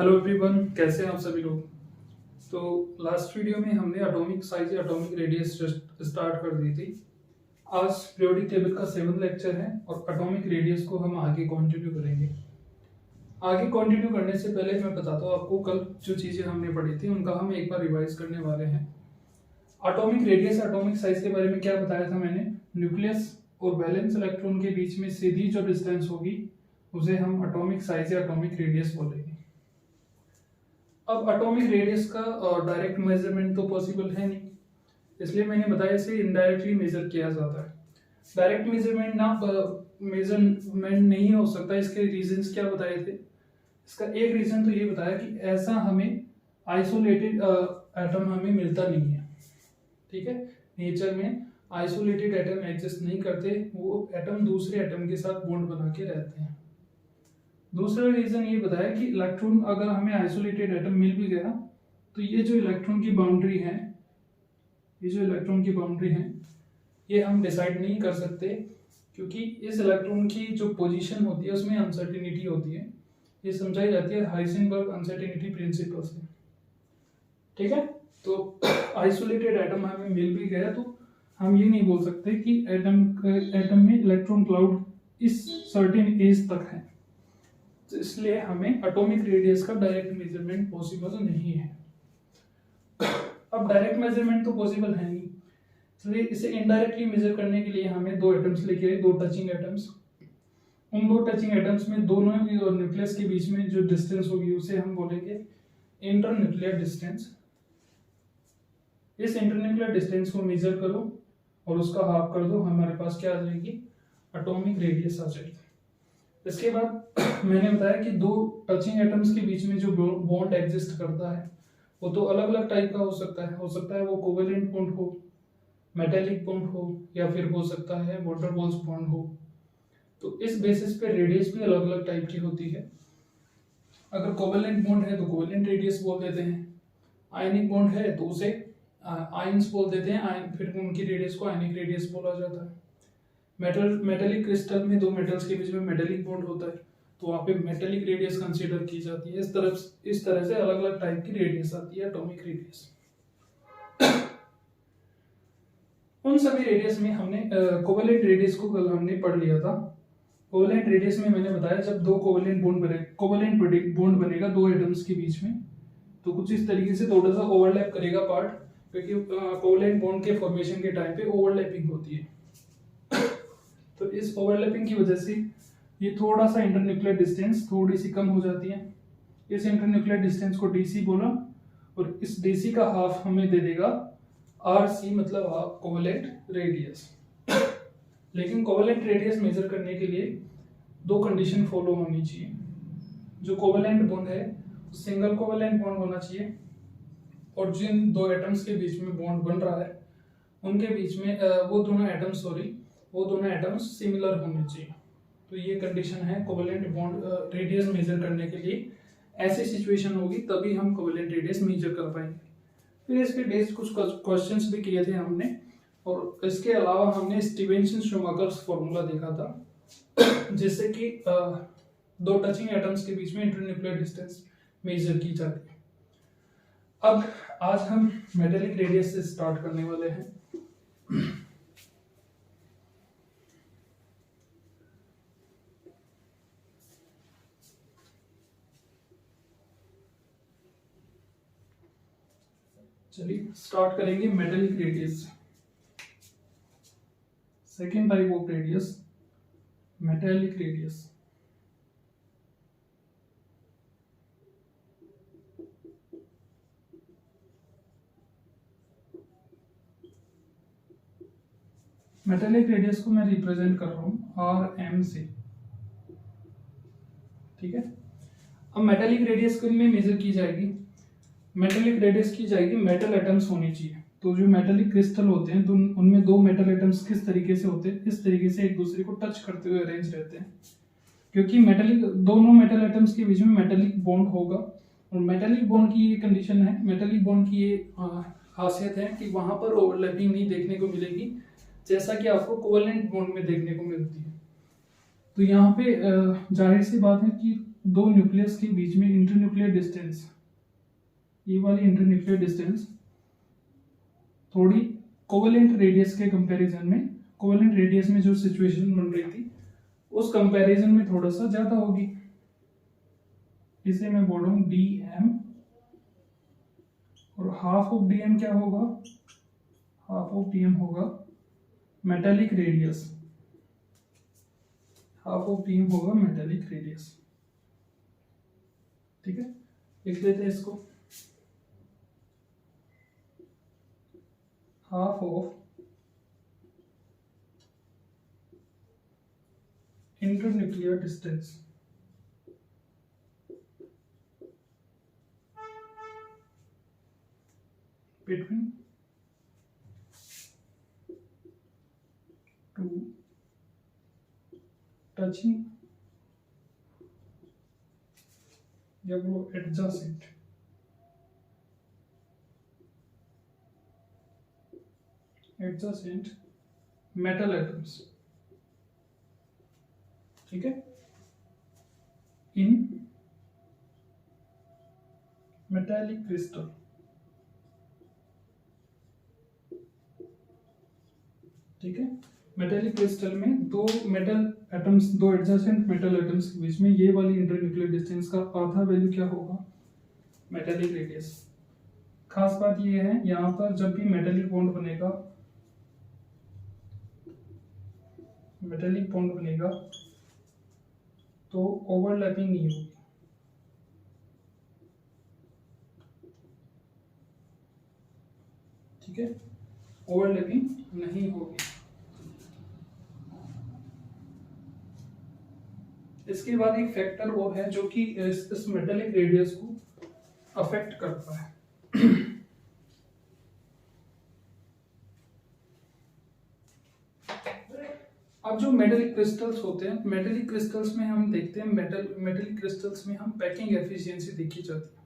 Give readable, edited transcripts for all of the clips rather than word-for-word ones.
Hello everyone, कैसे हैं आप सभी लोग। तो लास्ट वीडियो में हमने एटॉमिक साइज या एटॉमिक रेडियस स्टार्ट कर दी थी। आज पीरियोडिक टेबल का 7th लेक्चर है और एटॉमिक रेडियस को हम आगे कंटिन्यू करेंगे। आगे कंटिन्यू करने से पहले मैं बताता हूँ आपको, कल जो चीज़ें हमने पढ़ी थी उनका हम एक बार रिवाइज करने वाले हैं। एटॉमिक रेडियस एटॉमिक साइज के बारे में क्या बताया था मैंने। न्यूक्लियस और वैलेंस इलेक्ट्रॉन के बीच में सीधी जो डिस्टेंस होगी उसे हम एटॉमिक साइज या एटॉमिक रेडियस बोलेंगे। अब एटॉमिक रेडियस का डायरेक्ट मेजरमेंट तो पॉसिबल है नहीं, इसलिए मैंने बताया इसे इनडायरेक्टली मेजर किया जाता है। डायरेक्ट मेजरमेंट नहीं हो सकता। इसके रीजंस क्या बताए थे। इसका एक रीजन तो ये बताया कि ऐसा हमें आइसोलेटेड एटम हमें मिलता नहीं है। ठीक है, नेचर में आइसोलेटेड एटम एग्जिस्ट नहीं करते, वो एटम दूसरे एटम के साथ बॉन्ड बना के रहते हैं। दूसरा रीजन ये बताया कि इलेक्ट्रॉन अगर हमें आइसोलेटेड एटम मिल भी गया तो ये जो इलेक्ट्रॉन की बाउंड्री है, ये हम डिसाइड नहीं कर सकते, क्योंकि इस इलेक्ट्रॉन की जो पोजीशन होती है उसमें अनसर्टेनिटी होती है। ये समझाई जाती है हाइजेनबर्ग अनसर्टेनिटी प्रिंसिपल से। ठीक है, तो आइसोलेटेड एटम हमें मिल भी गया तो हम ये नहीं बोल सकते कि एटम में इलेक्ट्रॉन क्लाउड इस सर्टेन एज तक है। तो इसलिए हमें एटॉमिक रेडियस का डायरेक्ट मेजरमेंट पॉसिबल नहीं है। अब डायरेक्ट मेजरमेंट तो पॉसिबल है नहीं, इसलिए इसे इनडायरेक्टली मेजर करने के लिए हमें दो एटम्स लेके, दो टचिंग एटम्स। उन दो टचिंग एटम्स में दोनों न्यूक्लियस के बीच में जो डिस्टेंस होगी उसे हम बोलेंगे इंटरन्यूक्लियर डिस्टेंस। इस इंटरन्यूक्लियर डिस्टेंस को मेजर करो और उसका हाफ कर दो, हमारे पास क्या आ जाएगी, एटॉमिक रेडियस आ जाएगी। इसके बाद मैंने बताया कि दो टचिंग एटम्स के बीच में जो बॉन्ड एग्जिस्ट करता है वो तो अलग अलग टाइप का हो सकता है वो कोवेलेंट बॉन्ड हो, मेटेलिक बॉन्ड हो, या फिर हो सकता है वॉटर बॉल्स बॉन्ड हो। तो इस बेसिस पे रेडियस भी अलग अलग टाइप की होती है। अगर कोवेलेंट बॉन्ड है तो कोवेलेंट रेडियस बोल देते हैं, आयनिक बॉन्ड है तो उसे आयंस बोल देते हैं, फिर उनकी रेडियस को आयनिक रेडियस बोला जाता है। मेटेलिक क्रिस्टल में दो मेटल्स के बीच में मेटेलिक बॉन्ड होता है तो वहाँ पे मेटेलिक रेडियस कंसीडर की जाती है। इस तरह से अलग अलग टाइप की रेडियस आती है, एटॉमिक रेडियस। उन सभी रेडियस में हमने कोवेलेंट रेडियस को कल हमने पढ़ लिया था। कोवेलेंट रेडियस में मैंने बताया जब दो कोवेलेंट बॉन्ड बनेगा दो एटम्स के बीच में, तो कुछ इस तरीके से थोड़ा सा ओवरलैप करेगा पार्ट, क्योंकि कोवेलेंट बॉन्ड के फॉर्मेशन के टाइम पे ओवरलैपिंग होती है। तो इस ओवरलैपिंग की वजह से ये थोड़ा सा इंटरन्यूक्लियर डिस्टेंस थोड़ी सी कम हो जाती है। इस इंटरन्यूक्लियर डिस्टेंस को डीसी बोला और इस डीसी का हाफ हमें दे देगा आरसी, मतलब हाफ कोवेलेंट रेडियस। लेकिन कोवेलेंट रेडियस मेजर करने के लिए दो कंडीशन फॉलो होनी चाहिए। जो कोवेलेंट बॉन्ड है सिंगल कोवेलेंट बॉन्ड होना चाहिए, और जिन दो एटम्स के बीच में बॉन्ड बन रहा है उनके बीच में वो दोनों एटम्स सिमिलर होने चाहिए। तो ये कंडीशन है कोवेलेंट बॉन्ड रेडियस मेजर करने के लिए। ऐसी सिचुएशन होगी तभी हम कोवेलेंट रेडियस मेजर कर पाएंगे। फिर इस पे बेस्ड कुछ क्वेश्चंस भी किए थे हमने, और इसके अलावा हमने स्टीवेंसन-शूमाकर्स फॉर्मूला देखा था जिससे कि दो टचिंग एटम्स के बीच में इंटरन्यूक्लियर डिस्टेंस मेजर की जाती है। अब आज हम मेटेलिक रेडियस से स्टार्ट करने वाले हैं। चलिए स्टार्ट करेंगे metallic radius. Second type of radius, metallic radius. Metallic radius को मैं रिप्रेजेंट कर रहा हूं आर एम से। ठीक है, अब मेटेलिक रेडियस में मेजर की जाएगी, मेटेलिक रेडियस की जाएगी मेटल एटम्स होनी चाहिए। तो जो मेटेलिक क्रिस्टल होते हैं तो उनमें दो मेटल एटम्स किस तरीके से होते हैं, इस तरीके से एक दूसरे को टच करते हुए अरेंज रहते हैं, क्योंकि दोनों मेटल एटम्स के बीच में मेटेलिक बॉन्ड होगा। और मेटेलिक बॉन्ड की ये कंडीशन है, मेटेलिक बॉन्ड की ये खासियत है कि वहां पर ओवरलैपिंग नहीं देखने को मिलेगी, जैसा कि आपको कोवेलेंट बॉन्ड में देखने को मिलती है। तो यहाँ पे जाहिर सी बात है कि दो न्यूक्लियस के बीच में इंटरन्यूक्लियर डिस्टेंस, ये वाली इंटरन्यूक्लियर डिस्टेंस थोड़ी कोवेलेंट रेडियस के कंपैरिजन में, कोवेलेंट रेडियस में जो सिचुएशन बन रही थी उस कंपैरिजन में थोड़ा सा ज्यादा होगी। इसे मैं बोल रहा हूं dm, और हाफ ऑफ dm क्या होगा, हाफ ऑफ dm होगा metallic radius, half of dm होगा मेटालिक रेडियस। ठीक है, लिख लेते हैं इसको, half of internuclear distance between two touching या वो adjacent metal atoms, ठीक है, in metallic crystal, ठीक है। मेटेलिक क्रिस्टल में दो मेटल एटम्स, दो एडजेसेंट मेटल एटम्स के बीच में ये वाली इंटरन्यूक्लियर डिस्टेंस का आधा वैल्यू क्या होगा, मेटेलिक रेडियस। खास बात ये है यहाँ पर जब भी मेटेलिक बॉन्ड बनेगा, मेटेलिक बॉन्ड बनेगा तो ओवरलैपिंग नहीं होगी, ठीक है, ओवरलैपिंग नहीं होगी। इसके बाद एक फैक्टर वो है जो कि इस मेटेलिक रेडियस को अफेक्ट करता है। अब जो मेटेलिक क्रिस्टल्स होते हैं, मेटेलिक क्रिस्टल्स में हम देखते हैं, मेटेलिक क्रिस्टल्स में हम पैकिंग एफिशिएंसी देखी जाती है।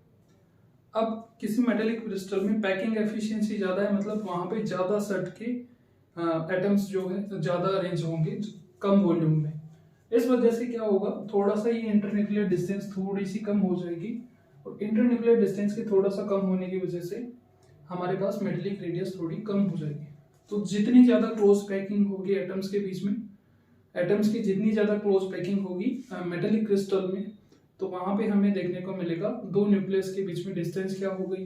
अब किसी मेटेलिक क्रिस्टल में पैकिंग एफिशिएंसी ज्यादा है, मतलब वहां पे ज्यादा सेट के एटम्स जो है ज्यादा अरेंज होंगे कम वॉल्यूम में। इस वजह से क्या होगा, थोड़ा सा ये इंटरन्यूक्लियर डिस्टेंस थोड़ी सी कम हो जाएगी, और इंटरन्यूक्लियर डिस्टेंस के थोड़ा सा कम होने की वजह से हमारे पास मेटेलिक रेडियस थोड़ी कम हो जाएगी। तो जितनी ज्यादा क्लोज पैकिंग होगी एटम्स के बीच में, एटम्स की जितनी ज्यादा क्लोज पैकिंग होगी मेटेलिक क्रिस्टल में, तो वहां पे हमें देखने को मिलेगा दो न्यूक्लियस के बीच में डिस्टेंस क्या हो गई,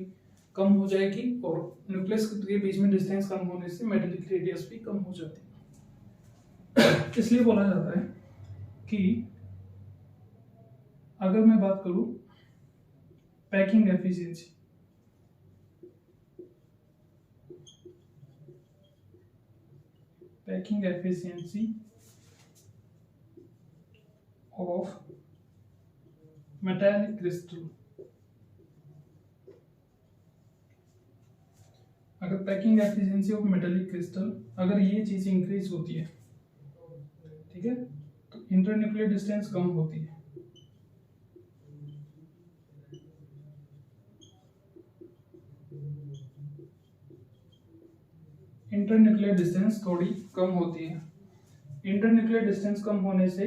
कम हो जाएगी, और न्यूक्लियस के बीच में डिस्टेंस कम होने से मेटेलिक रेडियस भी कम हो जाती है। इसलिए बोला जाता है कि अगर मैं बात करूं packing efficiency, packing efficiency of metallic crystal, अगर packing efficiency of metallic crystal अगर ये चीज इंक्रीज होती है, ठीक है, तो इंटरन्यूक्लियर डिस्टेंस कम होती है, इंटरन्यूक्लियर डिस्टेंस थोड़ी कम होती है। इंटरन्यूक्लियर डिस्टेंस कम होने से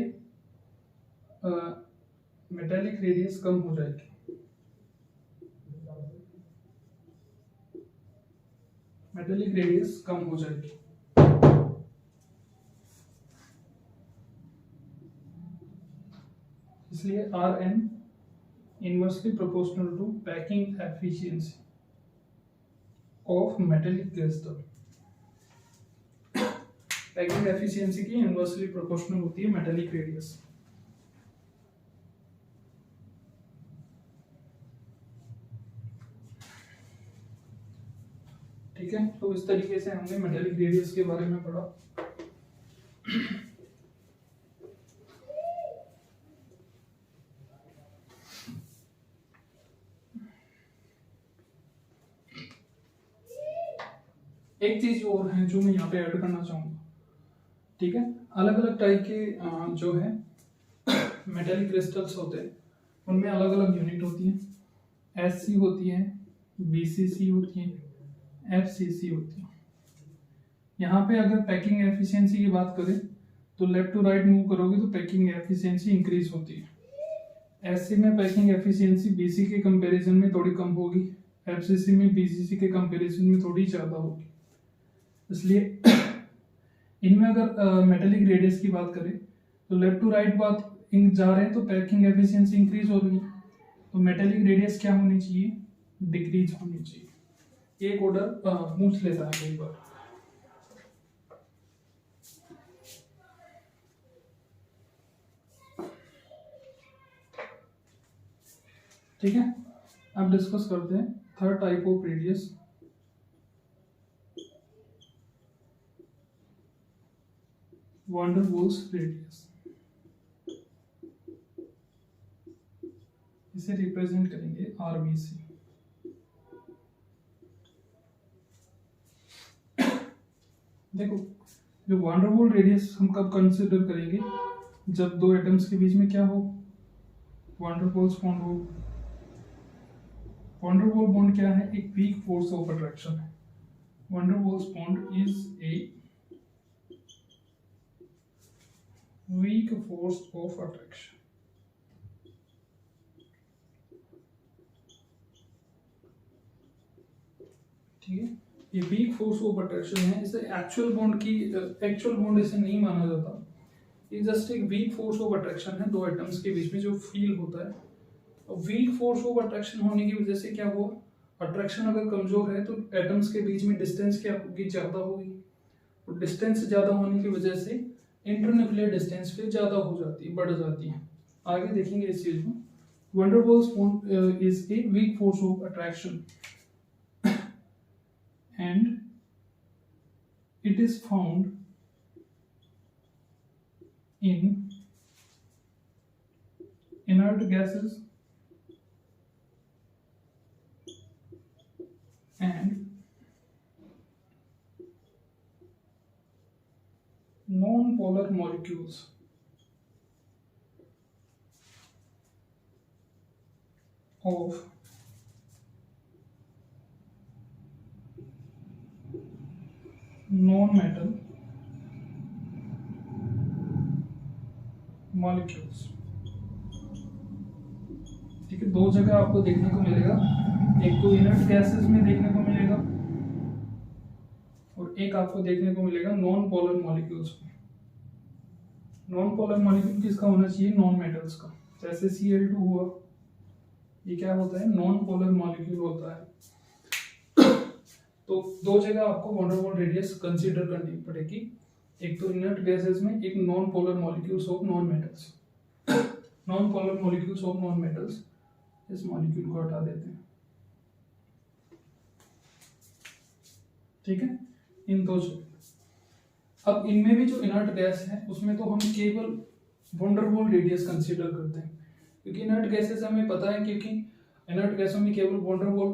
मेटालिक रेडियस कम हो जाएगी, मेटालिक रेडियस कम हो जाएगी। इसलिए Rn inversely proportional to packing efficiency of metallic crystal, packing efficiency की इनवर्सली प्रोपोर्शनल होती है मेटालिक रेडियस। ठीक है, तो इस तरीके से हमने मेटालिक रेडियस के बारे में पढ़ा। एक चीज और है जो मैं यहाँ पे ऐड करना चाहूंगा, ठीक है, अलग अलग टाइप के जो है मेटालिक क्रिस्टल्स होते हैं उनमें अलग अलग यूनिट होती है, SC होती है, BCC होती है, FCC होती है। यहाँ पे अगर पैकिंग एफिशिएंसी की बात करें तो लेफ्ट टू राइट मूव करोगे तो पैकिंग एफिशिएंसी इंक्रीज होती है, एससी में पैकिंग एफिशिएंसी बीसी के कंपैरिजन में थोड़ी कम होगी, एफसीसी में बीसीसी के कंपैरिजन में थोड़ी ज़्यादा होगी। इसलिए इनमें अगर मेटेलिक रेडियस की बात करें तो लेफ्ट टू राइट बात जा रहे हैं तो पैकिंग एफिशिएंसी इंक्रीज हो रही है, तो मेटेलिक रेडियस क्या होनी चाहिए, डिक्रीज होनी चाहिए। एक ऑर्डर पूछ लेता है कई बार। ठीक है, अब डिस्कस करते हैं third type of radius, van der Waals radius. इसे रिप्रेजेंट करेंगे आरबीसी। देखो, जो वान डेर वाल रेडियस हम कब कंसिडर करेंगे, जब दो एटम्स के बीच में क्या हो, वान डेर वाल्स बॉन्ड हो। वान डेर वाल बॉन्ड क्या है, एक वीक फोर्स ऑफ अट्रैक्शन है। Van der Waals bond is a weak force of attraction. ठीक है, ये वीक फोर्स ऑफ अट्रैक्शन है, इसे एक्चुअल बॉन्ड इसे नहीं माना जाता। ये जस्ट एक वीक फोर्स ऑफ अट्रैक्शन है दो एटम्स के बीच में जो फील होता है। वीक फोर्स ऑफ अट्रैक्शन होने की वजह से क्या हुआ, अट्रैक्शन अगर कमजोर है तो एटम्स के बीच में डिस्टेंस क्या होगी, ज्यादा होगी। और डिस्टेंस ज्यादा होने की वजह से इंटरन्यूक्लियर डिस्टेंस फिर ज्यादा हो जाती है, बढ़ जाती है। आगे देखेंगे इस चीज में। Van der Waals bond is a weak force of attraction and it is found in inert gases and non-polar molecules of non-metal molecules। ठीक है, दो जगह आपको देखने को मिलेगा, एक तो इनर्ट गैसेस में देखने को मिलेगा और एक आपको देखने को मिलेगा नॉन पोलर मॉलिक्यूल्स में। नॉन पोलर मॉलिक्यूल किसका होना चाहिए, नॉन मेटल्स का। जैसे Cl2 हुआ, ये क्या होता है, नॉन पोलर मॉलिक्यूल होता है। तो दो जगह आपको वान डेर वाल रेडियस कंसीडर करनी पड़ेगी, एक तो इनर्ट गैसेस में, एक non polar molecules of non metals. Non polar molecules of non metals, इस मॉलिक्यूल को हटा देते हैं। ठीक है, इन दो जगह। अब इनमें भी जो इनर्ट गैस है उसमें तो हम केवल वान डेर वाल रेडियस कंसीडर करते हैं, क्योंकि इनर्ट गैसेस हमें पता है, क्योंकि इनर्ट गैसों में केवल वान डेर वाल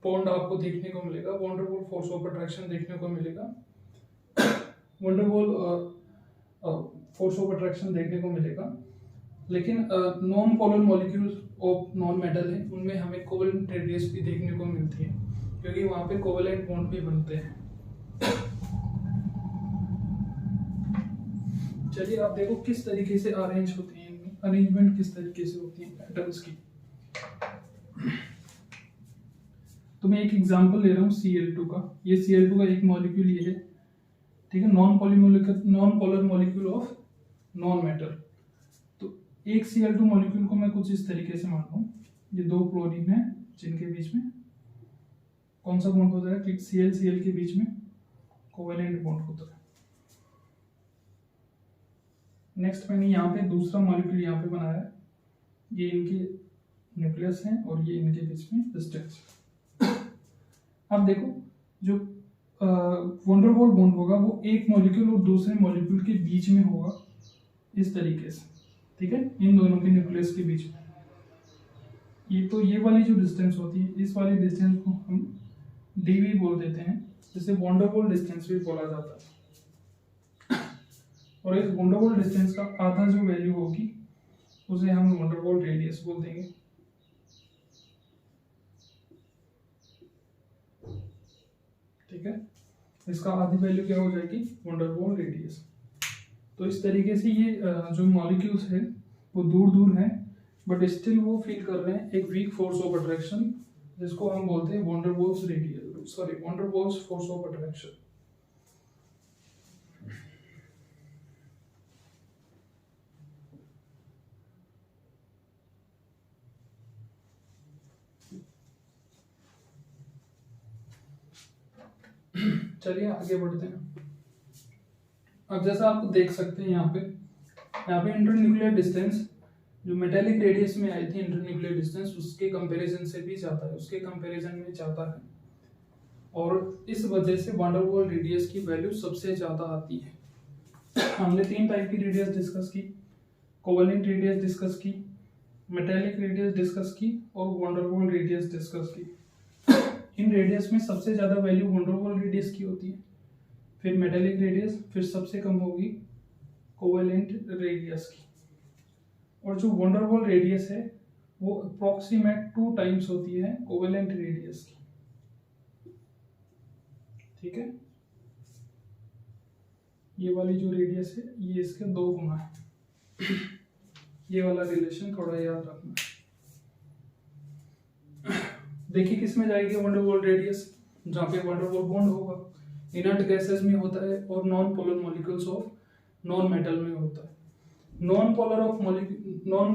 बॉन्ड आपको देखने को मिलेगा, van der Waal force of attraction देखने को मिलेगा, van der Waal force of attraction देखने को मिलेगा। लेकिन non polar molecules of non metal है, उनमें हमें कोवेलेंट रेडियस भी देखने को मिलती है, क्योंकि वहां पे कोवेलेंट बॉन्ड भी बनते हैं। चलिए आप देखो किस तरीके से अरेंज होती है, इनमें अरेंजमेंट किस तरीके से होती है एटम्स की। तो मैं एक एग्जांपल ले रहा हूँ Cl2 का। ये Cl2 का एक मॉलिक्यूल ये है, ठीक है, non polar molecule of non metal. तो एक Cl2 मॉलिक्यूल को मैं कुछ इस तरीके से मान लूँ, ये दो क्लोरीन है जिनके बीच में कौन सा बॉन्ड होता है, कि Cl के बीच में कोवेलेंट बॉन्ड होता है। नेक्स्ट मैंने यहाँ पे दूसरा मॉलिक्यूल यहाँ पे बनाया है, ये इनके न्यूक्लियस है और ये इनके बीच में डिस्टेंस। अब देखो, जो वान डेर वाल बॉन्ड होगा वो एक मॉलिक्यूल और दूसरे मॉलिक्यूल के बीच में होगा इस तरीके से, ठीक है, इन दोनों के न्यूक्लियस के बीच में। ये तो ये वाली जो डिस्टेंस होती है, इस वाली डिस्टेंस को हम dv बोल देते हैं, जिसे वान डेर वाल डिस्टेंस भी बोला जाता है। और इस वान डेर वाल डिस्टेंस का आधा जो वैल्यू होगी उसे हम वान डेर वाल रेडियस बोल देंगे। ठीक है, इसका आधी वैल्यू क्या हो जाएगी, वान डेर वाल रेडियस। तो इस तरीके से ये जो मॉलिक्यूल्स है वो दूर दूर हैं, बट स्टिल वो फील कर रहे हैं एक वीक फोर्स ऑफ अट्रैक्शन, जिसको हम बोलते हैं van der Waals radial van der Waals force of attraction. चलिए आगे बढ़ते हैं। अब जैसा आप देख सकते हैं यहाँ पे इंटरन्यूक्लियर डिस्टेंस जो मेटेलिक रेडियस में आई थी, इंटरन्यूक्लियर डिस्टेंस उसके कंपैरिजन से भी ज्यादा है, उसके कंपैरिजन में ज्यादा है, और इस वजह से वैन डेर वाल्स रेडियस की वैल्यू सबसे ज्यादा आती है। हमने 3 टाइप की रेडियस डिस्कस की, कोवेलेंट रेडियस डिस्कस की, मेटेलिक रेडियस डिस्कस की और van der Waals radius discuss की। इन रेडियस में सबसे ज्यादा value van der Waals radius की होती है, फिर मेटेलिक रेडियस, फिर सबसे कम होगी कोवेलेंट रेडियस की। और जो वैन डेर वाल्स रेडियस है वो अप्रोक्सीमेट 2 टाइम्स होती है कोवेलेंट रेडियस की। ठीक है, ये वाली जो रेडियस है ये इसके 2 गुना है। ये वाला रिलेशन थोड़ा याद रखना। देखिए किस में जाएगी वैन डेर वाल्स रेडियस, जहाँ पे वैन डेर वाल्स बॉन्ड होगा, इनर्ट गैसेस में होता है और non polar molecules of non metal में होता है। Non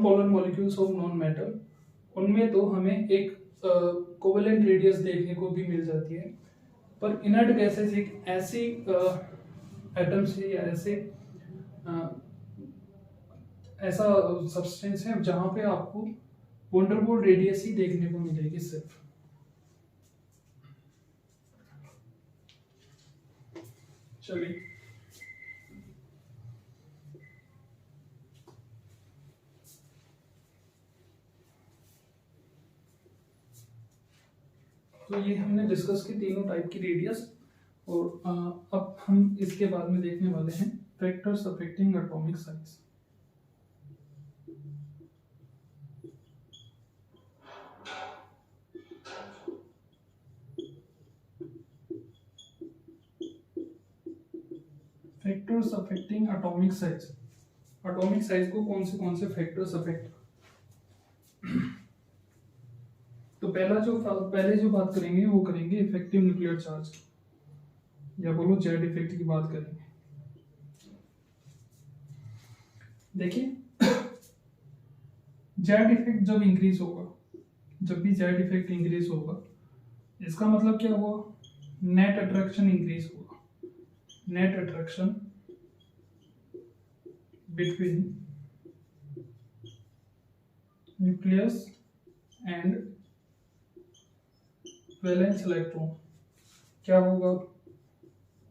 polar molecules of non metal, उनमें तो हमें एक कोवेलेंट रेडियस देखने को भी मिल जाती है, पर इनर्ट गैसेस एक ऐसी एटम्स है या ऐसा सब्सटेंस है जहां पे आपको वैन डेर वाल्स रेडियस ही देखने को मिलेगी सिर्फ। चलिए तो ये हमने डिस्कस की तीनों टाइप की रेडियस, और अब हम इसके बाद में देखने वाले हैं factors affecting atomic size. Factors affecting atomic size, atomic size को कौन से फैक्टर्स अफेक्ट। तो पहले जो बात करेंगे वो करेंगे इफेक्टिव न्यूक्लियर चार्ज, या बोलो जेड इफेक्ट की बात करेंगे। देखिए जेड इफेक्ट जब इंक्रीज होगा, जब भी जेड इफेक्ट इंक्रीज होगा, इसका मतलब क्या हुआ, नेट अट्रैक्शन इंक्रीज होगा। Net attraction between nucleus and valence electron क्या होगा,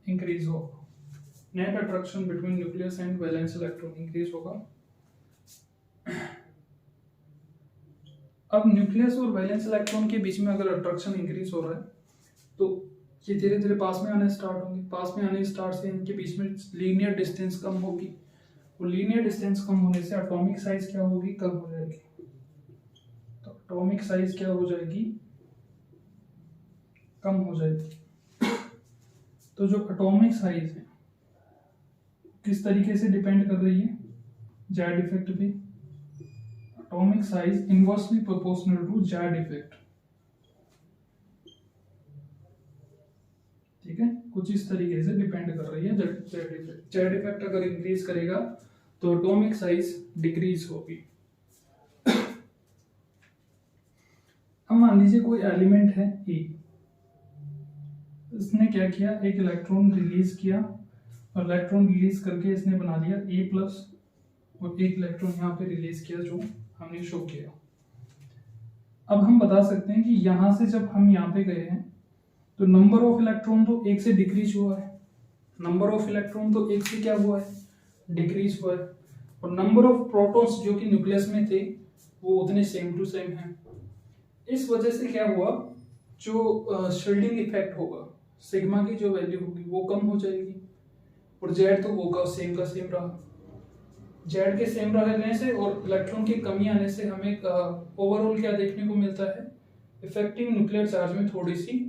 इंक्रीज होगा। Net attraction between nucleus and valence electron increase होगा। अब न्यूक्लियस और वैलेंस इलेक्ट्रॉन के बीच में अगर अट्रैक्शन इंक्रीज हो रहा है तो ये धीरे धीरे पास में आने स्टार्ट होंगे। पास में आने स्टार्ट से इनके बीच में लीनियर डिस्टेंस कम होगी, और लीनियर डिस्टेंस कम होने से एटॉमिक साइज क्या होगी, कम हो जाएगी। तो एटॉमिक साइज क्या हो जाएगी, कम हो जाएगी। तो जो एटॉमिक साइज है किस तरीके से डिपेंड कर रही है, जेड इफेक्ट पे। Atomic size inversely proportional to Z effect. ठीक है, कुछ इस तरीके से डिपेंड कर रही है जेड इफेक्ट। जेड इफेक्ट अगर इंक्रीज करेगा तो एटॉमिक साइज डिक्रीज होगी। अब मान लीजिए कोई एलिमेंट है E, इसने क्या किया, एक इलेक्ट्रॉन रिलीज किया, और इलेक्ट्रॉन रिलीज करके इसने बना दिया E+, और एक इलेक्ट्रॉन यहाँ पे रिलीज किया जो हमने शो किया। अब हम बता सकते हैं कि यहां से जब हम यहाँ पे गए हैं तो नंबर ऑफ इलेक्ट्रॉन तो 1 से डिक्रीज हुआ है, नंबर ऑफ इलेक्ट्रॉन तो 1 से क्या हुआ है, डिक्रीज हुआ है, और नंबर ऑफ प्रोटॉन्स जो कि न्यूक्लियस में थे वो उतने सेम टू सेम हैं। इस वजह से क्या हुआ, जो शील्डिंग इफेक्ट होगा, सिग्मा की जो वैल्यू होगी वो कम हो जाएगी, और जेड तो वो का सेम रहा। जेड के सेम रहने से और इलेक्ट्रॉन की कमी आने से हमें ओवरऑल क्या देखने को मिलता है, इफेक्टिव न्यूक्लियर चार्ज में थोड़ी सी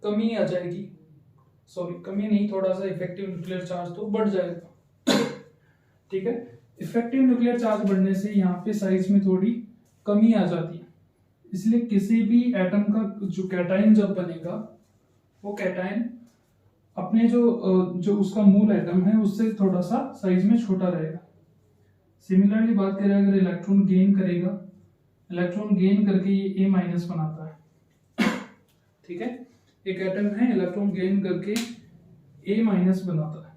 कमी आ जाएगी। सॉरी, कमी नहीं, थोड़ा सा इफेक्टिव न्यूक्लियर चार्ज तो बढ़ जाएगा। ठीक है, इफेक्टिव न्यूक्लियर चार्ज बढ़ने से यहाँ पे साइज में थोड़ी कमी आ जाती है। इसलिए किसी भी एटम का जो कैटायन जब बनेगा, वो कैटायन अपने जो उसका मूल एटम है उससे थोड़ा सा साइज में छोटा रहेगा। सिमिलरली बात करें अगर इलेक्ट्रॉन गेन करेगा, इलेक्ट्रॉन गेन करके ये A माइनस बनाता है। ठीक है, एक एटम है, इलेक्ट्रॉन गेन करके A माइनस बनाता है।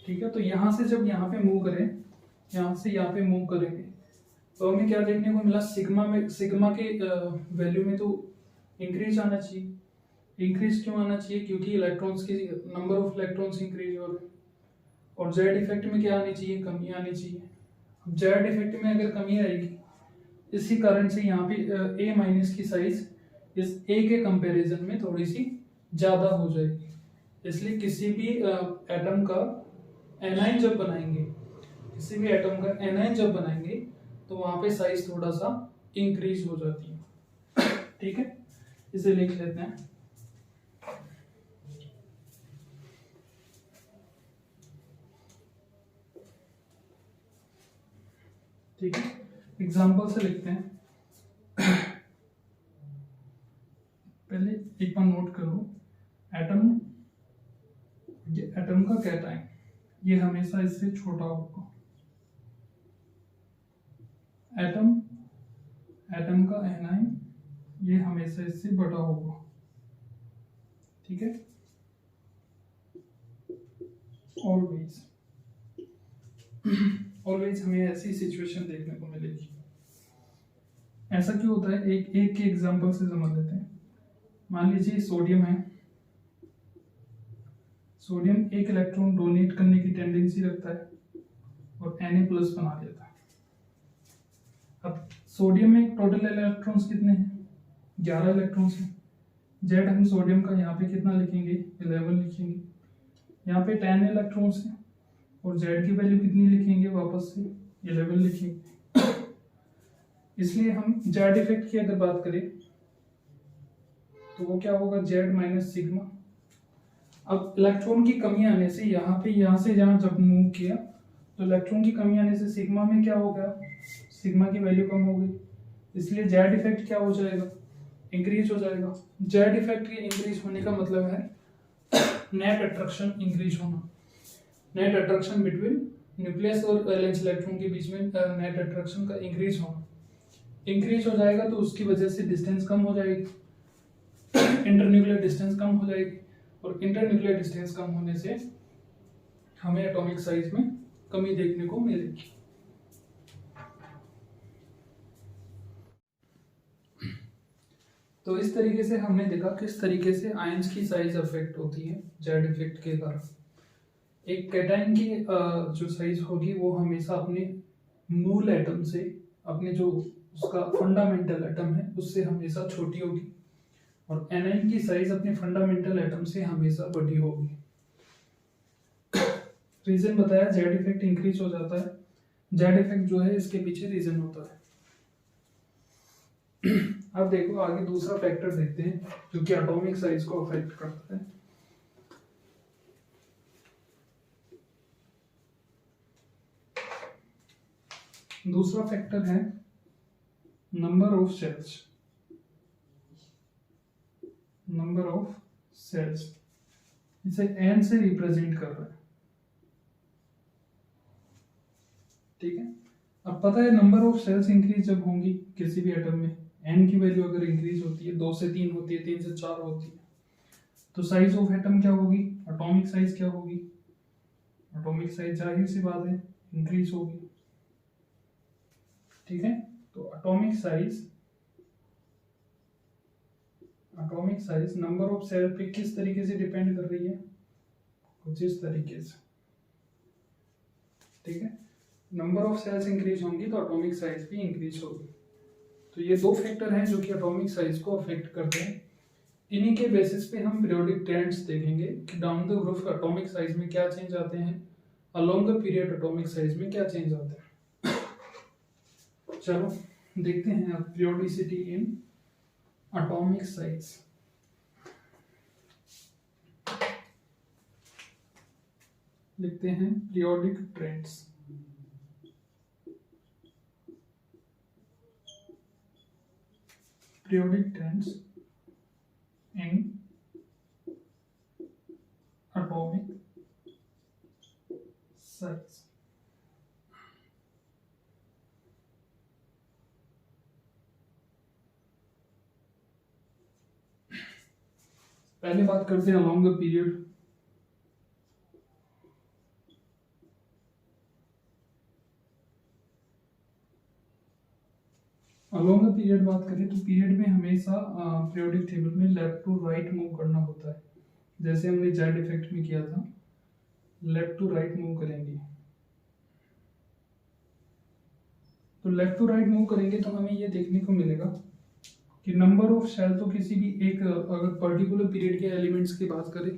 ठीक है, तो यहां से जब यहाँ पे मूव करें, यहां से यहाँ पे मूव करेंगे तो हमें क्या देखने को मिला, सिग्मा के वैल्यू में तो इंक्रीज आना चाहिए। इंक्रीज क्यों आना चाहिए? क्योंकि इलेक्ट्रॉन्स की नंबर ऑफ इलेक्ट्रॉन्स इंक्रीज हो रहे हैं। और जेड इफेक्ट में क्या आनी चाहिए? कमी आनी चाहिए। अब जेड इफेक्ट में अगर कमी आएगी, इसी कारण से यहाँ पे A माइनस की साइज इस A के कंपैरिजन में थोड़ी सी ज्यादा हो जाएगी। इसलिए किसी भी एटम का एनाइन जब बनाएंगे, किसी भी एटम का एनाइन जब बनाएंगे तो वहां पे साइज थोड़ा सा इंक्रीज हो जाती है। ठीक है, इसे लिख लेते हैं। ठीक है, एग्जांपल से लिखते हैं। पहले एक बार नोट करो, एटम, ये एटम का कैटायन ये हमेशा इससे छोटा होगा। एटम का एनाइन ये हमेशा इससे बड़ा होगा। ठीक है, ऑलवेज हमें ऐसी सिचुएशन देखने को मिलेगी। ऐसा क्यों होता है? एक के एग्जांपल से समझ लेते हैं। मान लीजिए सोडियम है, सोडियम एक इलेक्ट्रॉन डोनेट करने की टेंडेंसी रखता है और Na+ बना देता है। अब सोडियम में टोटल इलेक्ट्रॉन्स कितने हैं? 11 इलेक्ट्रॉन्स हैं। जेड हम सोडियम का यहाँ पे कितना लिखेंगे? 11 लिखेंगे। यहाँ पे 10 इलेक्ट्रॉन्स हैं और जेड की वैल्यू कितनी लिखेंगे? वापस से 11 लिखेंगे। इसलिए हम जेड इफेक्ट की अगर बात करें तो वो क्या होगा? Z minus sigma. अब इलेक्ट्रॉन की कमी आने से यहाँ से जहाँ जब मूव किया तो इलेक्ट्रॉन की कमी आने से सिग्मा में क्या हो गया? सिग्मा की वैल्यू कम हो गई। इसलिए जेड इफेक्ट क्या हो जाएगा? इंक्रीज हो जाएगा। जेड इफेक्ट के इंक्रीज होने का मतलब है नेट अट्रैक्शन इंक्रीज होना। नेट अट्रैक्शन बिटवीन न्यूक्लियस और वैलेंस इलेक्ट्रॉन के बीच में नेट अट्रैक्शन का इंक्रीज होना। इंक्रीज हो जाएगा तो उसकी वजह से डिस्टेंस कम हो जाएगी, इंटरन्यूक्लियर डिस्टेंस कम हो जाएगी, और इंटरन्यूक्लियर डिस्टेंस कम होने से हमें एटॉमिक साइज में कमी देखने को मिलेगी। तो इस तरीके से हमने देखा किस तरीके से आयंस की साइज अफेक्ट होती है जेड इफेक्ट के कारण। एक कैटायन की जो साइज होगी वो हमेशा अपने मूल एटम से, अपने जो उसका फंडामेंटल एटम है उससे हमेशा छोटी होगी, और एनाइन की साइज अपने फंडामेंटल एटम से हमेशा बड़ी होगी। रीजन बताया, जेड इफेक्ट इंक्रीज हो जाता है। जेड इफेक्ट जो है इसके पीछे रीजन होता है। अब देखो आगे दूसरा फैक्टर देखते हैं जो कि एटॉमिक साइज को अफेक्ट करता है। दूसरा फैक्टर है number of shells. Number of shells, इसे एन से रिप्रेजेंट कर रहा है। ठीक है, अब पता है नंबर ऑफ सेल्स इंक्रीज जब होंगी किसी भी एटम में, एन की वैल्यू अगर इंक्रीज होती है, 2 से 3 होती है, 3 से 4 होती है, तो साइज ऑफ एटम क्या होगी? एटॉमिक साइज क्या होगी? एटॉमिक साइज जाहिर सी बात है इंक्रीज होगी। ठीक है, तो atomic size number of shell पे किस तरीके से डिपेंड कर रही है? कुछ इस तरीके से। ठीक है, नंबर ऑफ सेल्स इंक्रीज होंगी तो एटॉमिक साइज भी इंक्रीज होगी। तो ये दो फैक्टर हैं जो कि एटॉमिक साइज को अफेक्ट करते हैं। इन्हीं के बेसिस पे हम पीरियोडिक ट्रेंड्स देखेंगे कि down the group atomic size में क्या चेंज आते हैं, along the period atomic size में क्या चेंज आते हैं। चलो देखते हैं अब पीरियोडिसिटी इन एटॉमिक साइज। लिखते हैं periodic trends. Periodic trends in atomic size. पहले बात करते हैं along the period. Along the period बात करें तो पीरियड में हमेशा पीरियोडिक टेबल में लेफ्ट टू राइट मूव करना होता है, जैसे हमने जेड इफेक्ट में किया था, लेफ्ट टू राइट मूव करेंगे। तो लेफ्ट टू राइट मूव करेंगे तो हमें ये देखने को मिलेगा कि नंबर ऑफ सेल तो किसी भी एक, अगर पर्टिकुलर पीरियड के एलिमेंट्स की बात करें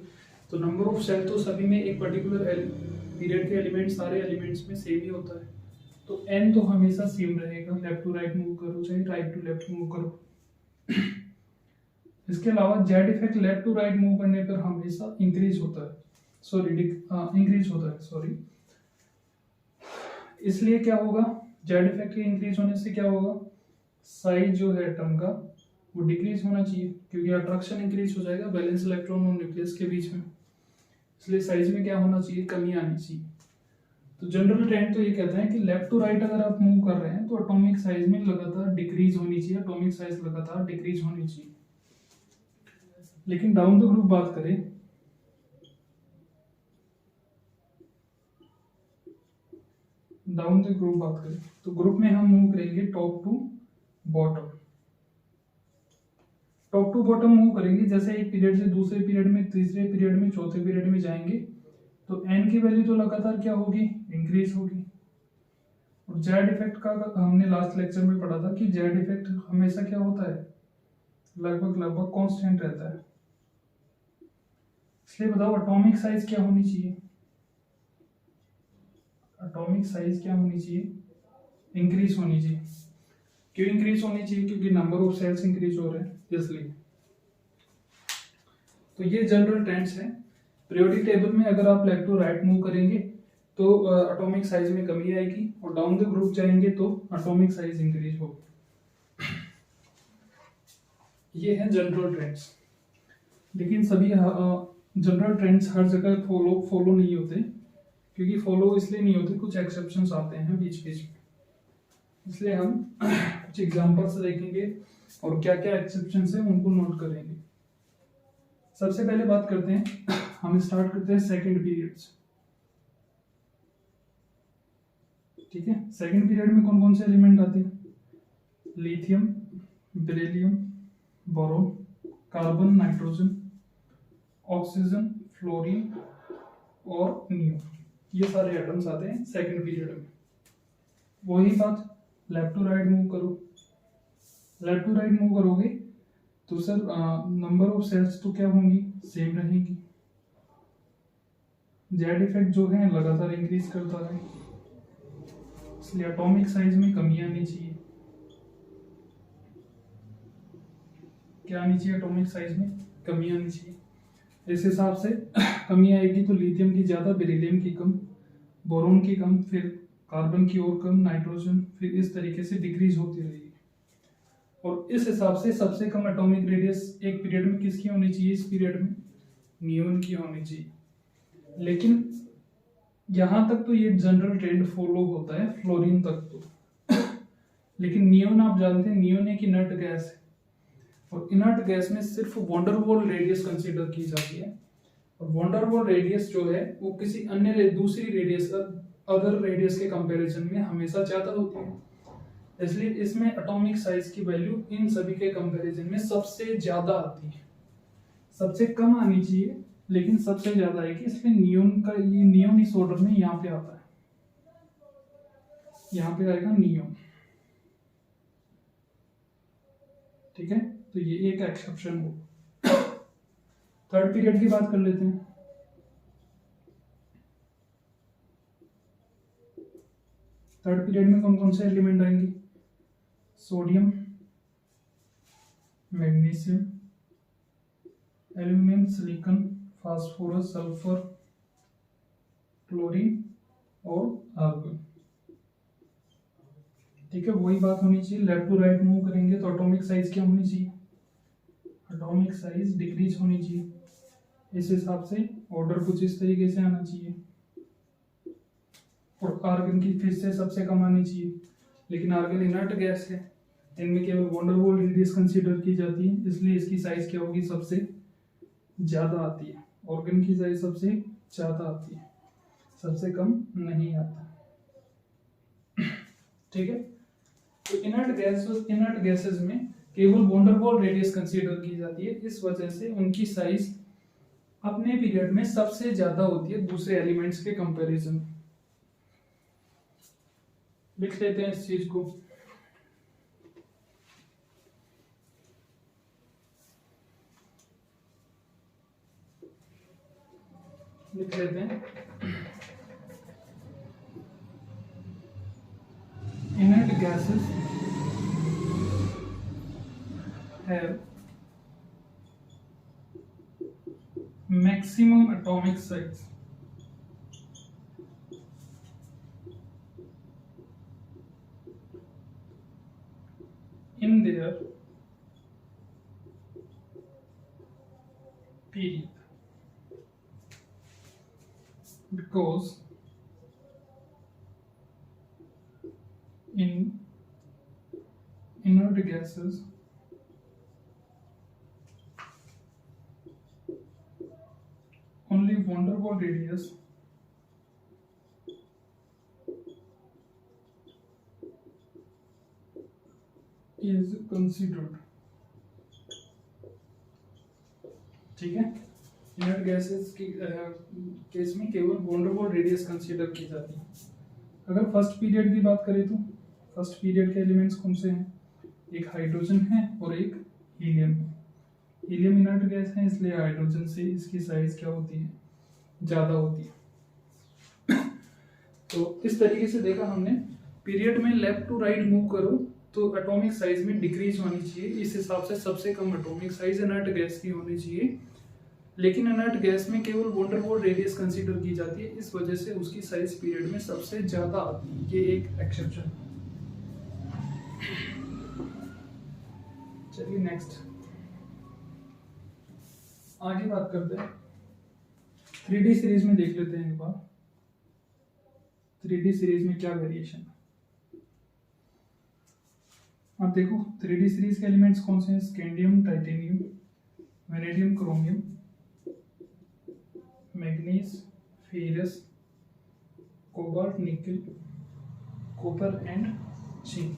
तो नंबर ऑफ सेल तो सभी में एक पर्टिकुलर पीरियड के एलिमेंट सारे एलिमेंट्स में सेम ही होता है। तो n तो हमेशा सेम रहेगा, लेफ्ट टू राइट मूव करो चाहे राइट टू लेफ्ट मूव करो। इसके अलावा Z effect left to right move करने पर हमेशा इंक्रीज होता है, इंक्रीज होता है, सॉरी। इसलिए क्या होगा, जेड इफेक्ट के इंक्रीज होने से क्या होगा, साइज जो है एटम का वो डिक्रीज होना चाहिए, क्योंकि अट्रैक्शन इंक्रीज हो जाएगा वैलेंस इलेक्ट्रॉन और न्यूक्लियस के बीच में, इसलिए साइज में क्या होना चाहिए, कमी आनी चाहिए। तो जनरल ट्रेंड तो ये कहता है कि लेफ्ट टू राइट अगर आप मूव कर रहे हैं तो एटॉमिक साइज में लगातार डिक्रीज होनी चाहिए, एटॉमिक साइज लगातार डिक्रीज होनी चाहिए। लेकिन डाउन द ग्रुप बात करें, तो ग्रुप में हम मूव करेंगे top to bottom. Top to bottom move करेंगे, जैसे एक पीरियड से दूसरे पीरियड में, तीसरे पीरियड में, चौथे पीरियड में जाएंगे तो n की वैल्यू तो लगातार क्या होगी, इंक्रीज होगी। और जेड इफेक्ट का हमने लास्ट लेक्चर में पढ़ा था कि जेड इफेक्ट हमेशा क्या होता है, लगभग कांस्टेंट रहता है। इसलिए बताओ एटॉमिक साइज क्या होनी चाहिए, एटॉमिक साइज क्या होनी चाहिए, इंक्रीज होनी चाहिए। क्यों इंक्रीज होनी चाहिए, क्योंकि नंबर ऑफ सेल्स इंक्रीज हो रहे हैं इसलिए। तो ये जनरल ट्रेंड्स हैं। पीरियोडिक टेबल में अगर आप लेफ्ट टू राइट मूव करेंगे तो एटॉमिक साइज में कमी आएगी, और डाउन द ग्रुप जाएंगे तो एटॉमिक साइज इंक्रीज होगी। ये है जनरल ट्रेंड्स। लेकिन सभी जनरल ट्रेंड्स हर जगह फॉलो नहीं होते, क्योंकि फॉलो इसलिए नहीं होते, कुछ एक्सेप्शंस आते हैं बीच बीच में। इसलिए हम कुछ एग्जांपल्स देखेंगे और क्या क्या एक्सेप्शंस हैं उनको नोट करेंगे। सबसे पहले बात करते हैं, हम स्टार्ट करते हैं सेकंड पीरियड से। ठीक है, सेकंड पीरियड में कौन कौन से एलिमेंट आते हैं, lithium, beryllium, boron, carbon, nitrogen, oxygen, fluorine और नियोन, ये सारे एटम्स आते हैं सेकंड पीरियड में। वही बात लेफ्ट टू राइट मूव करो, लेफ्ट टू राइट मूव करोगे तो सर नंबर ऑफ सेल्स तो क्या होंगी, सेम रहेंगी। जेड इफेक्ट जो है लगातार इंक्रीज करता है, इसलिए एटॉमिक साइज में कमी आनी चाहिए। क्या आनी चाहिए, एटॉमिक साइज में कमी आनी चाहिए। इस हिसाब से कमी आएगी तो लिथियम की ज्यादा, बेरिलियम की कम, बोरोन की कम, फिर कार्बन की और कम, नाइट्रोजन, फिर इस तरीके से डिक्रीज होती रहेगी। और इस हिसाब से सबसे कम एटॉमिक रेडियस एक पीरियड में किसकी होनी चाहिए, इस पीरियड में नियोन की होनी चाहिए। लेकिन यहां तक तो ये जनरल ट्रेंड फॉलो होता है, फ्लोरीन तक तो। लेकिन नियोन आप जानते हैं, नियोन एक इनर्ट गैस है, और इनर्ट गैस में सिर्फ वंडरवॉल रेडियस कंसीडर की जाती है। और वंडरवॉल रेडियस जो है वो किसी अन्य दूसरी रेडियस, अदर रेडियस के कंपैरिजन में हमेशा ज्यादा होती है। इसलिए इसमें एटॉमिक साइज की वैल्यू इन सभी के कंपैरिजन में सबसे ज्यादा आती है। सबसे कम आनी चाहिए लेकिन सबसे ज्यादा आएगी, इसलिए नियोन का, ये नियोन इस ऑर्डर में यहाँ पे आता है, यहाँ पे आएगा नियोन। ठीक है, तो ये एक एक्सेप्शन हो। थर्ड पीरियड की बात कर लेते हैं। थर्ड पीरियड में कौन कौन से एलिमेंट आएंगे, sodium, magnesium, aluminium, silicon, phosphorus, sulphur, chlorine और आर्गन। ठीक है, वही बात होनी चाहिए, लेफ्ट टू राइट मूव करेंगे तो एटॉमिक साइज क्या होनी चाहिए, एटॉमिक साइज डिक्रीज होनी चाहिए। इस हिसाब से ऑर्डर कुछ इस तरीके से आना चाहिए, और आर्गन की फिर से सबसे कम आनी चाहिए, लेकिन आर्गन इनर्ट गैस है, इनमें केवल वंडरवॉल रेडियस कंसीडर की जाती है, इसलिए इसकी साइज क्या होगी, सबसे ज्यादा आती है। ऑर्गन की साइज सबसे ज्यादा आती है, सबसे कम नहीं आता। ठीक है, तो इनर्ट गैसेस में केवल वंडरवॉल रेडियस कंसीडर की जाती है, इस वजह से उनकी साइज अपने पीरियड में सबसे ज्यादा होती है दूसरे एलिमेंट्स के कंपैरिजन में। लिख लेते हैं इस चीज को। लिख लेते हैं inert gases have maximum atomic size in their period because in inert gases only van der Waals radius is considered। ठीक है, इनर्ट गैसेस की केस में केवल van der Waals radius consider की जाती है। अगर फर्स्ट पीरियड की बात करें तो फर्स्ट पीरियड के एलिमेंट्स कौन से हैं, एक हाइड्रोजन है और एक हीलियम है। हीलियम इनर्ट गैस है, इसलिए हाइड्रोजन से इसकी साइज क्या होती है, ज्यादा होती है। तो इस तरीके से देखा हमने, पीरियड में लेफ्ट टू राइट मूव करो तो एटॉमिक साइज में डिक्रीज होनी चाहिए, इस हिसाब से सबसे कम एटॉमिक साइज इनर्ट गैस की होनी चाहिए, लेकिन इनर्ट गैस में केवल van der Waals radius consider की जाती है, इस वजह से उसकी साइज पीरियड में सबसे ज्यादा आती है। ये एक एक्सेप्शन। चलिए नेक्स्ट आगे बात करते हैं। 3D सीरीज में देख लेते हैं एक बार, 3D सीरीज में क्या वेरिएशन है। अब देखो 3D सीरीज के एलिमेंट्स कौन से हैं, scandium, titanium, vanadium, chromium, manganese, ferrous, cobalt, निकल, कॉपर एंड जिंक।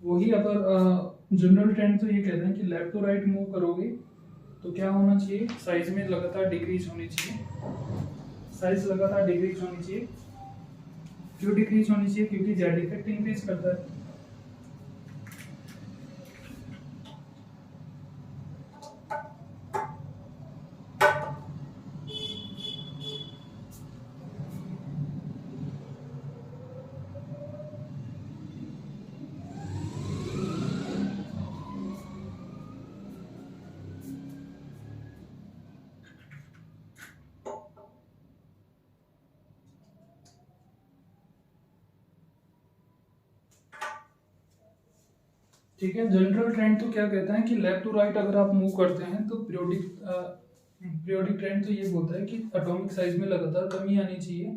वही अगर जनरल ट्रेंड तो ये कहते हैं कि लेफ्ट टू राइट मूव करोगे तो क्या होना चाहिए, साइज में लगातार डिक्रीज होनी चाहिए, साइज लगातार डिक्रीज होनी चाहिए। क्यों डिक्रीज होनी चाहिए, क्योंकि जेड इफेक्ट इंक्रीज करता है। ठीक है, जनरल ट्रेंड तो क्या कहता है कि लेफ्ट टू राइट अगर आप मूव करते हैं तो पीरियोडिक ट्रेंड तो ये बोलता है कि एटॉमिक साइज में लगातार कमी आनी चाहिए,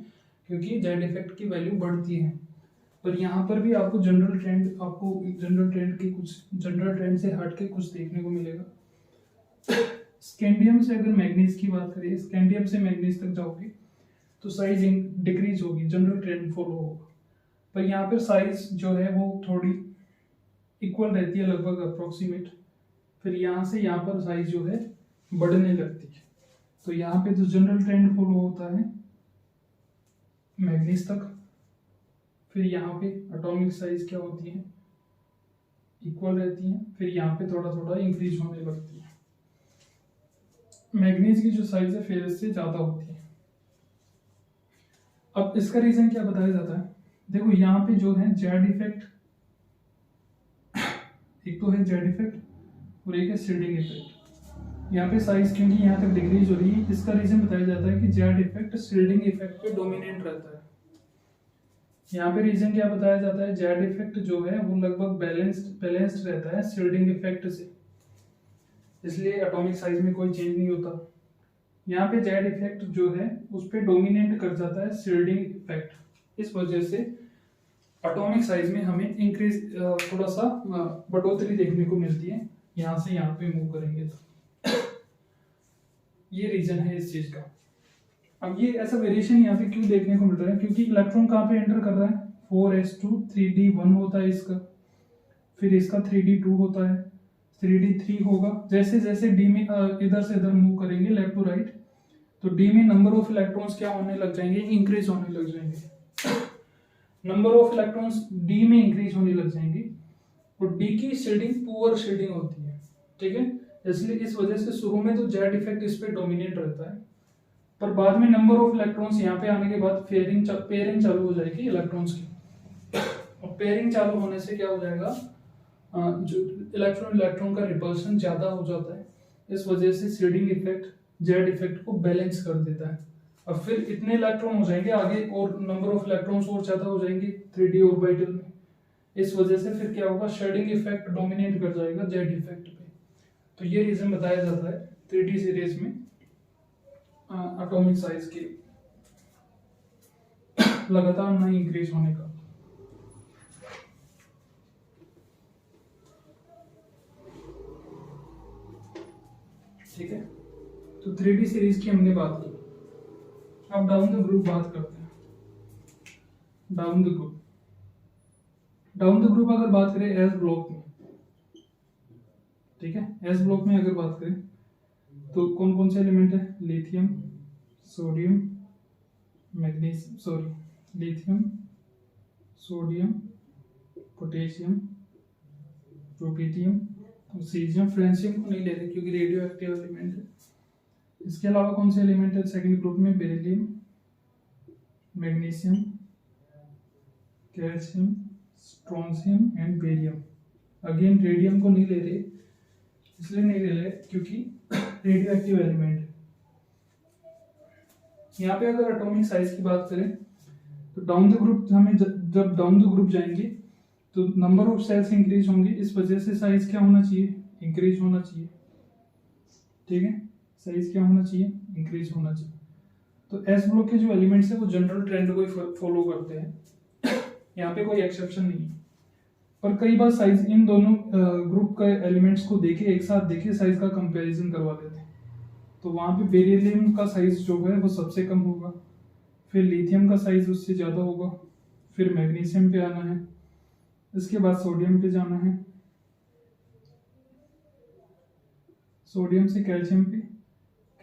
क्योंकि जेड इफेक्ट की वैल्यू बढ़ती है। पर यहाँ पर भी आपको जनरल ट्रेंड से हट के कुछ देखने को मिलेगा। स्कैंडियम से अगर मैग्नीज की बात करें, स्कैंडियम से मैग्नीज तक जाओगे तो साइज डिक्रीज होगी, जनरल ट्रेंड फॉलो होगा। पर यहाँ पर साइज जो है वो थोड़ी इक्वल रहती है, लगभग अप्रोक्सीमेट। फिर यहाँ से यहाँ पर साइज जो है बढ़ने लगती है। तो यहाँ पे जो जनरल ट्रेंड फॉलो होता है मैग्नीज तक, फिर यहाँ पे एटॉमिक साइज क्या होती है, इक्वल रहती है, फिर यहाँ पे थोड़ा थोड़ा इंक्रीज होने लगती है। मैग्नीज की जो साइज है फेरस से ज्यादा होती है। अब इसका रीजन क्या बताया जाता है, देखो यहाँ पे जो है जेड इफेक्ट, एक तो है जेड इफेक्ट और एक है सीडिंग इफेक्ट। यहाँ पे साइज क्योंकि यहाँ तक डिक्रीज हो रही है, इसका रीजन बताया जाता है कि जेड इफेक्ट शील्डिंग इफेक्ट पे डोमिनेंट रहता है। यहाँ पे रीजन क्या बताया जाता है, जेड इफेक्ट जो है वो लगभग बैलेंस्ड रहता है शील्डिंग इफेक्ट से, इसलिए एटॉमिक साइज में कोई चेंज नहीं होता। यहाँ पे जेड इफेक्ट जो है उस पर डोमिनेट कर जाता है शील्डिंग इफेक्ट, इस वजह से एटॉमिक साइज में हमें इंक्रीज थोड़ा सा बढ़ोतरी देखने को मिलती है। यहाँ से यहाँ पे मूव करेंगे तो ये रीजन है इस चीज का। अब ये ऐसा वेरिएशन यहाँ पे क्यों देखने को मिल रहा है, क्योंकि इलेक्ट्रॉन कहाँ पे एंटर कर रहा है, 4s2 3d1 होता है इसका, फिर इसका 3d2 होता है, 3d3 होगा। जैसे जैसे डी में इधर से इधर मूव करेंगे लेफ्ट टू राइट, तो डी में नंबर ऑफ इलेक्ट्रॉन्स क्या होने लग जाएंगे, इंक्रीज होने लग जाएंगे। नंबर ऑफ इलेक्ट्रॉन्स डी में इंक्रीज होने लग जाएंगे और डी की शील्डिंग पुअर शील्डिंग होती है, ठीक है। इसलिए इस वजह से शुरू में तो जेड इफेक्ट इस पे डोमिनेट रहता है, पर बाद में नंबर ऑफ इलेक्ट्रॉन्स यहाँ पे आने के बाद पेयरिंग चालू हो जाएगी इलेक्ट्रॉन्स की, और पेयरिंग चालू होने से क्या हो जाएगा, जो इलेक्ट्रॉन का रिपल्शन ज्यादा हो जाता है, इस वजह से शील्डिंग इफेक्ट जेड इफेक्ट को बैलेंस कर देता है। अब फिर इतने इलेक्ट्रॉन हो जाएंगे आगे और नंबर ऑफ इलेक्ट्रॉन्स और ज्यादा हो जाएंगे 3d ऑर्बिटल में, इस वजह से फिर क्या होगा, शील्डिंग इफेक्ट डोमिनेट कर जाएगा जेड इफेक्ट पे। तो ये रीजन बताया जाता है 3d सीरीज में एटॉमिक साइज के लगातार ना इंक्रीज होने का। ठीक है, तो 3d सीरीज की हमने बात की। अब डाउन द ग्रुप बात करते हैं। डाउन द ग्रुप अगर बात करें एस ब्लॉक में, ठीक है, एस ब्लॉक में अगर बात करें तो कौन कौन से एलिमेंट है, lithium, sodium, lithium, sodium, potassium, rubidium, caesium, francium को नहीं ले रहे क्योंकि रेडियो एक्टिव एलिमेंट है। इसके अलावा कौन से एलिमेंट है सेकंड ग्रुप में, beryllium, magnesium, calcium, strontium and barium. Again radium को नहीं ले रहे, इसलिए नहीं ले रहे क्योंकि रेडियो एक्टिव एलिमेंट है। यहाँ पे अगर एटॉमिक साइज की बात करें तो डाउन द ग्रुप हमें जब डाउन द ग्रुप जाएंगे तो नंबर ऑफ सेल्स इंक्रीज होंगे, इस वजह से साइज क्या होना चाहिए, इंक्रीज होना चाहिए, ठीक है। साइज क्या होना चाहिए, इंक्रीज होना चाहिए। तो एस ब्लॉक के जो एलिमेंट्स है वो जनरल ट्रेंड को ही फॉलो करते हैं, यहाँ पे कोई एक्सेप्शन नहीं है। पर कई बार साइज इन दोनों ग्रुप के एलिमेंट्स को देखे, एक साथ देखे, साइज का कंपैरिजन करवा देते हैं। तो वहां पे बेरिलियम का साइज जो है वो सबसे कम होगा, फिर लिथियम का साइज उससे ज्यादा होगा, फिर मैग्नीशियम पे आना है, इसके बाद सोडियम पे जाना है, सोडियम से कैल्शियम पे,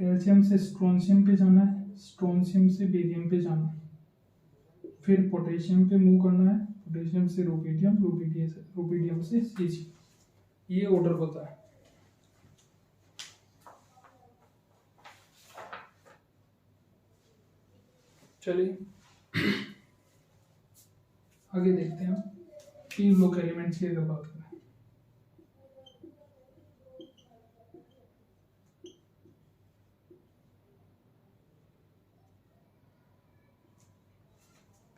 कैल्शियम से स्ट्रोंशियम पे जाना है, स्ट्रोंशियम से बेरियम पे जाना है, फिर पोटेशियम पे मूव करना है, पोटेशियम से रुबिडियम, रुबिडियम से सीजियम। ये ऑर्डर होता है। चलिए आगे देखते हैं पी ब्लॉक एलिमेंट्स की अगर बात करें।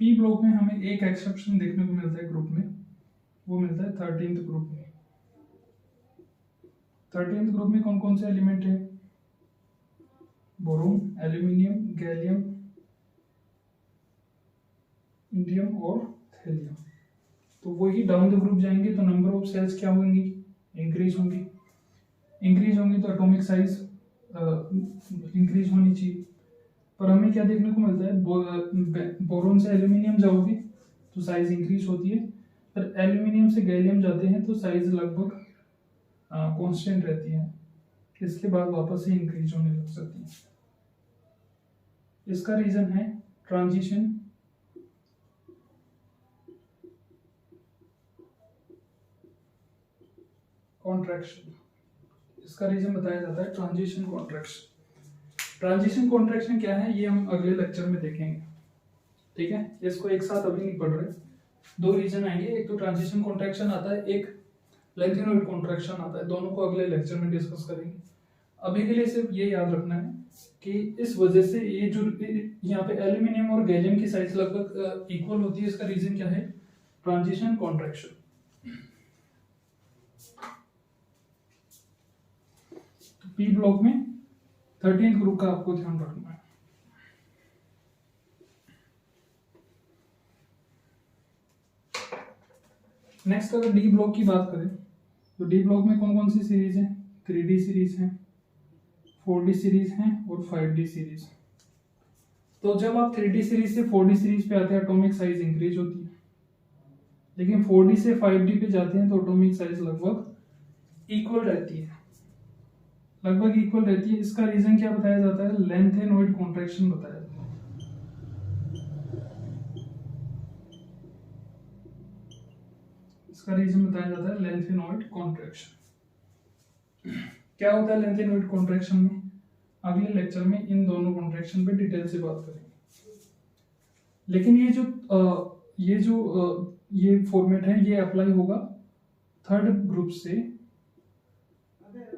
पी ब्लॉक में हमें एक एक्सेप्शन देखने को मिलता है ग्रुप में, वो मिलता है 13th ग्रुप में। 13th ग्रुप में कौन कौन से एलिमेंट है, बोरोन, एल्यूमिनियम, गैलियम, इंडियम और थैलियम। तो वही डाउन द ग्रुप जाएंगे तो नंबर ऑफ सेल्स क्या होंगी, इंक्रीज होंगी। इंक्रीज होंगी तो एटॉमिक साइज इंक्रीज होनी चाहिए। पर हमें क्या देखने को मिलता है, बोरोन से एल्यूमिनियम जाओगे तो साइज इंक्रीज होती है, पर एल्यूमिनियम से गैलियम जाते हैं तो साइज लगभग कांस्टेंट रहती है, इसके बाद वापस से इंक्रीज होने लग सकती है। इसका रीजन है ट्रांजिशन, कॉन्ट्रैक्शन। इसका रीजन बताया जाता है ट्रांजिशन कॉन्ट्रैक्शन। ट्रांजिशन कॉन्ट्रैक्शन क्या है ये हम अगले लेक्चर में देखेंगे, ठीक है। इसको एक साथ अभी नहीं पढ़ रहे, दो रीजन आएंगे, एक तो ट्रांजिशन कॉन्ट्रैक्शन आता है, एक लेंथेनॉइड कॉन्ट्रैक्शन आता है, दोनों को अगले लेक्चर में डिस्कस करेंगे। अभी के लिए सिर्फ ये याद रखना है कि इस वजह से ये जो यहाँ पे एल्यूमिनियम और गैलियम की साइज लगभग इक्वल होती है। इसका रीजन क्या है? Transition contraction. तो पी ब्लॉक में 13th ग्रुप का आपको ध्यान रखना है। नेक्स्ट अगर डी ब्लॉक की बात करें तो डी ब्लॉक में कौन कौन सी सीरीज है? 3D सीरीज है, 4D सीरीज है और 5D सीरीज। तो जब आप 3D सीरीज से 4D सीरीज पे आते हैं एटॉमिक साइज इंक्रीज होती है, लेकिन 4D से 5D पे जाते हैं तो एटॉमिक साइज लगभग इक्वल रहती है, लगभग इक्वल रहती है। इसका रीजन क्या बताया जाता है? लेंथेनॉइड कॉन्ट्रैक्शन बताया जाता है। इसका रीजन बताया जाता है लेंथेनॉइड कॉन्ट्रैक्शन। क्या होता है लेंथेनॉइड कॉन्ट्रैक्शन में? अगले लेक्चर में इन दोनों कॉन्ट्रैक्शन पे डिटेल से बात करेंगे। लेकिन ये फॉर्मेट है, ये अप्लाई होगा थर्ड ग्रुप से 12th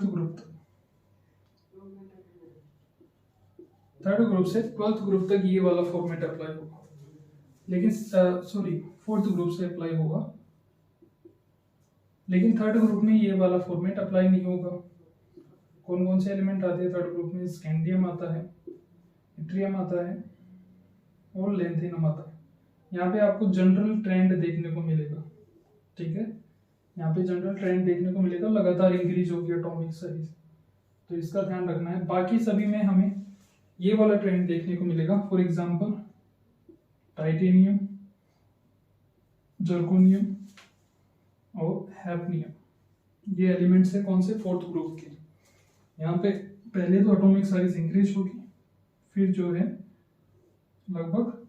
ग्रुप तक। थर्ड ग्रुप से 12th ग्रुप तक ये वाला फॉर्मेट अप्लाई होगा, लेकिन सॉरी 4th ग्रुप से अप्लाई होगा, लेकिन थर्ड ग्रुप में ये वाला फॉर्मेट अप्लाई नहीं होगा। कौन कौन से एलिमेंट आते हैं थर्ड ग्रुप में? स्कैंडियम आता है, इट्रियम आता है और लेंथेनम आता है। यहाँ पे आपको जनरल ट्रेंड देखने को मिलेगा, ठीक है? यहाँ पे जनरल ट्रेंड देखने को मिलेगा, लगातार इंक्रीज होगी एटॉमिक साइज, तो इसका ध्यान रखना है। बाकी सभी में हमें ये वाला ट्रेंड देखने को मिलेगा। फॉर एग्जांपल टाइटेनियम, जर्कोनियम और हैफनियम, ये एलिमेंट्स है कौन से? 4th ग्रुप के। यहाँ पे पहले तो एटॉमिक साइज इंक्रीज होगी, फिर जो है लगभग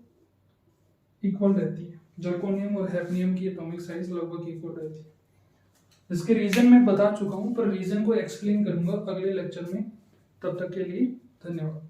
इक्वल रहती है। जर्कोनियम और हैफनियम की एटॉमिक साइज लगभग इक्वल रहती है। इसके रीजन मैं बता चुका हूँ, पर रीजन को एक्सप्लेन करूंगा अगले लेक्चर में। तब तक के लिए धन्यवाद।